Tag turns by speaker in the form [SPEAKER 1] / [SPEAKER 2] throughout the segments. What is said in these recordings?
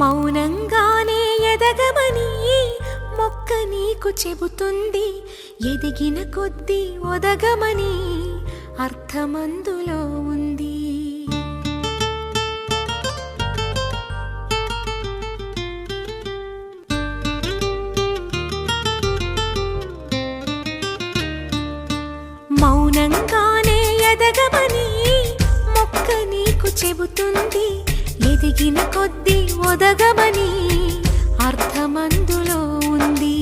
[SPEAKER 1] మౌనంగానే ఎదగమని మొక్క నీకు చెబుతుంది. ఎదిగిన కొద్దీ ఒదగమని అర్థమందులో ఉంది. మౌనంగానే ఎదగమని మొక్క నీకు చెబుతుంది. ఎదిగిన కొద్దీ ఒదగమని అర్థమందులో ఉంది.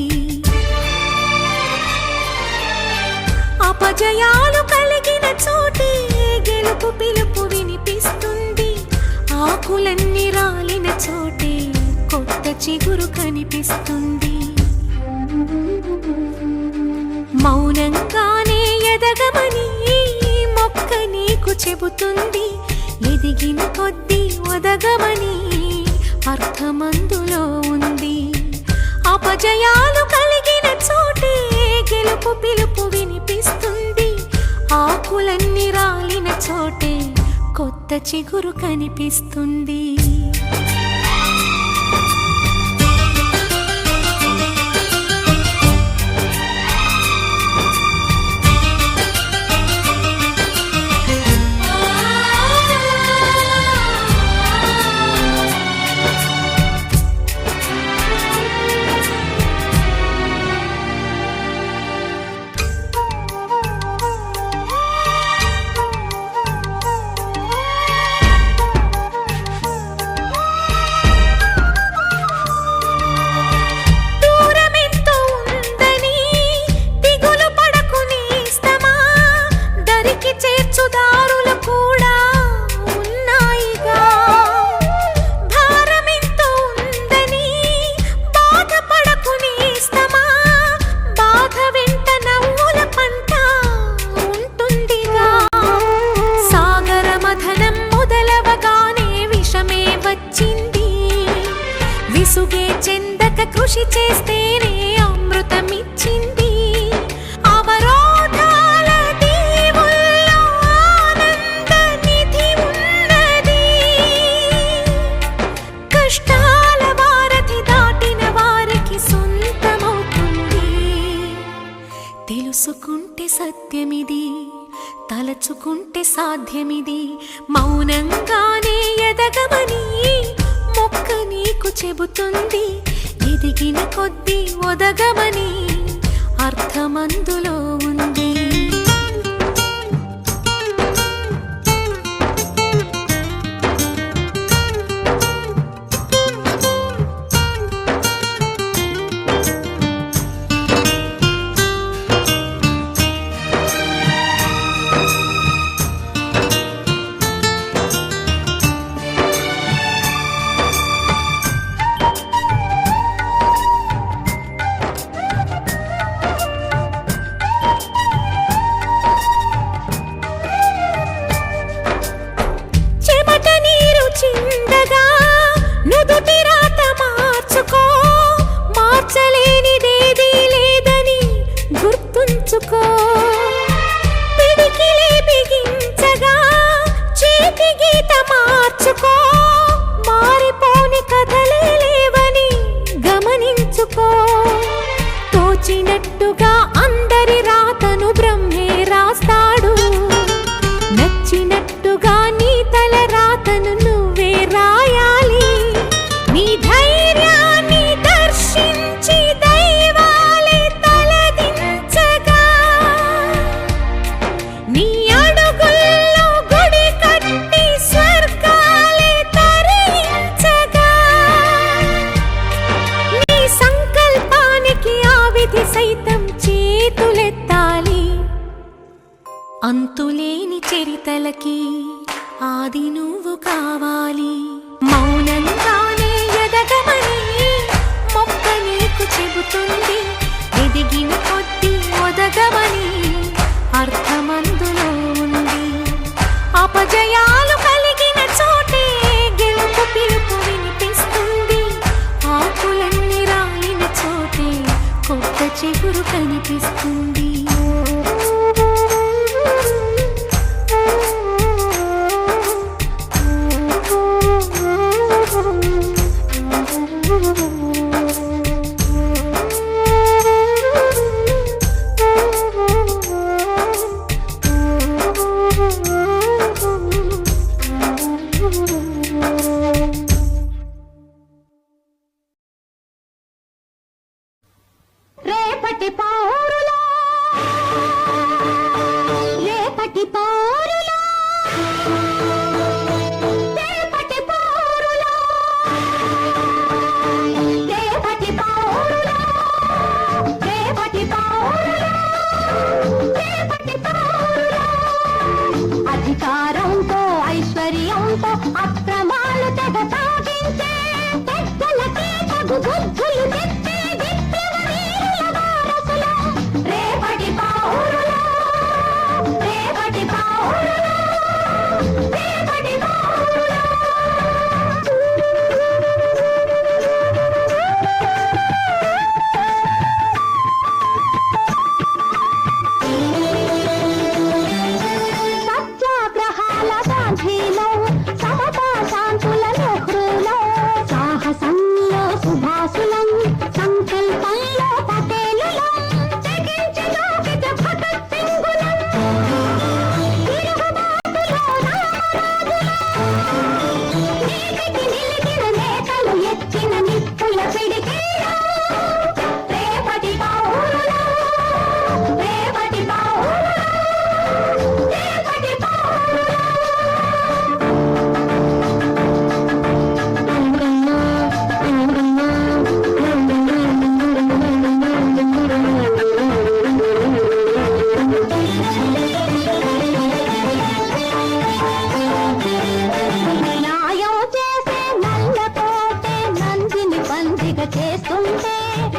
[SPEAKER 1] అపజయాలు కలిగిన చోటే గెలుపు పిలుపు వినిపిస్తుంది. ఆకులన్నీ రాలిన చోటే కొత్త చిగురు కనిపిస్తుంది. మౌనంగానే ఎదగమని మొక్క నీకు చెబుతుంది. ఎదిగిన కొద్దీ ఒదగమని అర్థమందులో ఉంది. అపజయాలు కలిగిన చోటే గెలుపు పిలుపు వినిపిస్తుంది. ఆకులన్నీ రాలిన చోటే కొత్త చిగురు కనిపిస్తుంది. విసుగే చెందక కృషి చేస్తేనే అమృతమిచ్చింది. అవరోధాల దీవుల్లో ఆనంద నిధి ఉన్నది. కష్టాల వారధి దాటిన వారికి సొంతమవుతుంది. తెలుసుకుంటే సత్యమిది, తలచుకుంటే సాధ్యమిది. మౌనంగానే ఎదగమని మొక్క నీకు చెబుతుంది. ఎదిగిన కొద్దీ ఒదగమని అర్థమందులో ఉంది. చిందగా నుదుటి రాత మార్చుకో. మార్చలేనిదేదీ లేదని గుర్తుంచుకో. పిడికిలే బిగించగా చేతి గీత మార్చుకో. మారిపోని కథలే లేవని గమనించుకో. తోచినట్టుగా అందరి రాతను బ్రహ్మే రాస్తాడు. నచ్చినట్టుగా నీ తల రాతను నువ్వే రాయాలి. నీ ధైర్యాన్ని దర్శించి దైవాలే తలదించగా, నీ అడుగుల్లో గుడి కట్టి స్వర్గాలే తరించగా, నీ సంకల్పానికి ఆ విధి సైతం చేతులెత్తాలి. అంతులేని చరితలకి ఆది నువ్వు కావాలి. మౌనంగానే ఎదగమని మొక్క నీకు చెబుతుంది. ఎదిగిన కొద్దీ ఒదగమని అర్థమందులో ఉంది. అపజయాలు కలిగిన చోటే గెలుపు పిలుపు వినిపిస్తుంది. ఆకులన్నీ రాలిన చోటే కొత్త చిగురు కనిపిస్తుంది. రేపటి పౌరులా రేపటి పౌరులా రేపటి పౌరులా రేపటి పౌరులా రేపటి పౌరులా రేపటి పౌరులా అధికారంతో ఐశ్వర్యంతో అక్రమాలు తెగ సాగించే పెద్దలకే తగు బుద్ధులు తెచ్చే విప్లవ వీరుల వారసులం. రేపటి పౌరులం, రేపటి పౌరులం, రేపటి పౌరులం. సత్యాగ్రహాల గాంధీలం, సమతా శాంతుల నెహ్రూలం, సాహసంలో సుభాసులం, సంకల్పంలో పటేలులం, తెగించి దూకిన భగత్ సింగులం, తిరుగుబాటులో రామరాజులం, నీతికి నిలిచిన నేతలు ఎత్తిన నిప్పుల పిడికిలం. రేపటి పౌరులం, రేపటి పౌరులం, రేపటి పౌరులం. న్యాయం చేసే నల్లకోటే నందిని బందిగా చేస్తుంటే,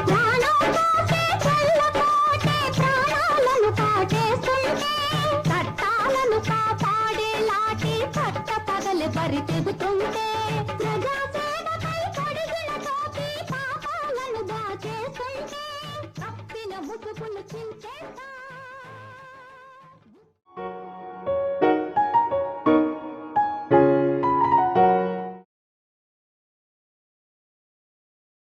[SPEAKER 1] ప్రాణం పోసే చల్లకోటే ప్రాణాలను కాటేస్తుంటే, చట్టాలను కాపాడే లాఠీ పట్ట పగలి బరి తెగుతుంటే, ప్రజాసేవకై పొడిగిన తోటి పాపాలను దాచేస్తుంటే, తప్పిన ముసుగులు చించేస్తా